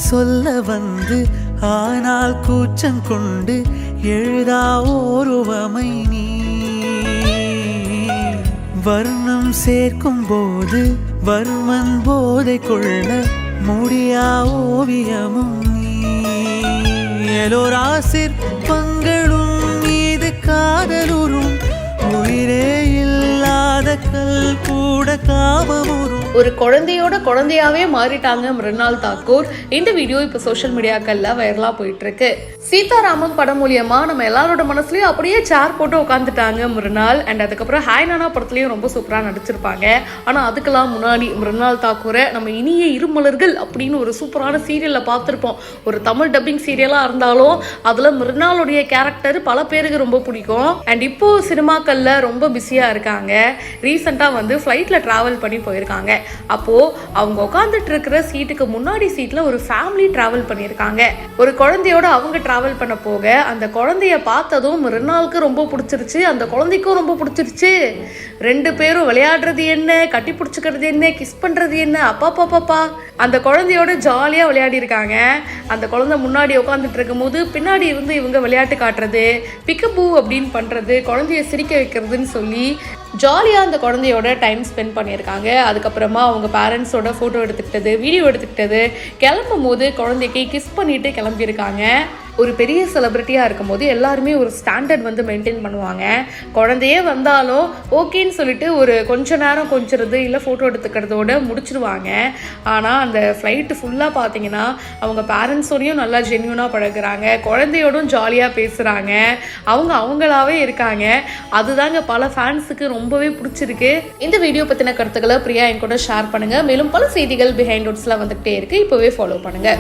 சொல்ல வந்து ஆனால் கூச்சம் கொண்டு எழுதா ஓருவமை நீ வர்ணம் சேர்க்கும் போது வர்மன் போதை கொள்ள முடியா ஓவியமும் நீ எலோரா சிற்பங்களும் மீது காதலுறும் உயிரே இல்லாத கல் கூட காமமுறும். ஒரு குழந்தையாவே மாறிட்டாங்க மிருனால் தாக்கூர். இந்த வீடியோ இப்போ சோஷியல் மீடியாக்கள்ல வைரலா போயிட்டு இருக்கு. சீதாராமம் படம் மூலியமா நம்ம எல்லாரோட மனசுலயும் அப்படியே சேர் போட்டு உட்காந்துட்டாங்க மிருனால். அண்ட் அதுக்கப்புறம் ஹாய் நானா படத்துலயும் ரொம்ப சூப்பரா நடிச்சிருப்பாங்க. ஆனா அதுக்கெல்லாம் முன்னாடி மிருனால் தாக்கூரை நம்ம இனிய இருமலர்கள் அப்படின்னு ஒரு சூப்பரான சீரியல்ல பார்த்திருப்போம். ஒரு தமிழ் டப்பிங் சீரியலா இருந்தாலும் அதுல மிருனாலுடைய கேரக்டர் பல பேருக்கு ரொம்ப பிடிக்கும். அண்ட் இப்போ சினிமாக்கள்ல ரொம்ப பிஸியா இருக்காங்க. ரீசெண்டா வந்து ஃபிளைட்ல டிராவல் பண்ணி போயிருக்காங்க. அப்போ அவங்க உட்காந்துட்டு இருக்கிற சீட்டுக்கு முன்னாடி சீட்ல ஒரு ஃபேமிலி டிராவல் பண்ணியிருக்காங்க. ஒரு குழந்தையோட அவங்க டிராவல் பண்ண போக அந்த குழந்தைய பார்த்ததும் மிருனாலுக்கு ரொம்ப பிடிச்சிருச்சு, அந்த குழந்தைக்கும் ரொம்ப பிடிச்சிருச்சு. ரெண்டு பேரும் விளையாடுறது என்ன, கட்டி பிடிச்சிக்கிறது என்ன, கிஸ் பண்றது என்ன, அப்பா பாப்பா அந்த குழந்தையோட ஜாலியா விளையாடி இருக்காங்க. அந்த குழந்தை முன்னாடி உட்காந்துட்டு இருக்கும் போது பின்னாடி இருந்து இவங்க விளையாட்டு காட்டுறது, பிக்கபூ அப்படின்னு பண்றது, குழந்தைய சிரிக்க வைக்கிறதுன்னு சொல்லி ஜாலியாக அந்த குழந்தையோட டைம் ஸ்பெண்ட் பண்ணியிருக்காங்க. அதுக்கப்புறமா அவங்க பேரண்ட்ஸோட ஃபோட்டோ எடுத்துக்கிட்டது, வீடியோ எடுத்துக்கிட்டது, கிளம்பும் போது குழந்தைக்கு கிஸ் பண்ணிட்டு கிளம்பியிருக்காங்க. ஒரு பெரிய செலிப்ரிட்டியாக இருக்கும் போது எல்லாருமே ஒரு ஸ்டாண்டர்ட் வந்து மெயின்டைன் பண்ணுவாங்க. குழந்தையே வந்தாலும் ஓகேன்னு சொல்லிட்டு ஒரு கொஞ்ச நேரம் கொஞ்சிறது இல்லை ஃபோட்டோ எடுத்துக்கிறதோட முடிச்சிருவாங்க. ஆனால் அந்த ஃப்ளைட்டு ஃபுல்லாக பார்த்தீங்கன்னா அவங்க பேரண்ட்ஸோடையும் நல்லா ஜென்யூனாக பழகுறாங்க, குழந்தையோடும் ஜாலியாக பேசுகிறாங்க, அவங்களாவே இருக்காங்க. அதுதாங்க பல ஃபேன்ஸுக்கு ரொம்பவே பிடிச்சிருக்கு. இந்த வீடியோ பற்றின கருத்துக்களை பிரியா என் கூட ஷேர் பண்ணுங்கள். மேலும் பல செய்திகள் பிஹைண்ட் வுட்ஸ்லாம் வந்துகிட்டே இருக்குது. இப்போவே ஃபாலோ பண்ணுங்கள்.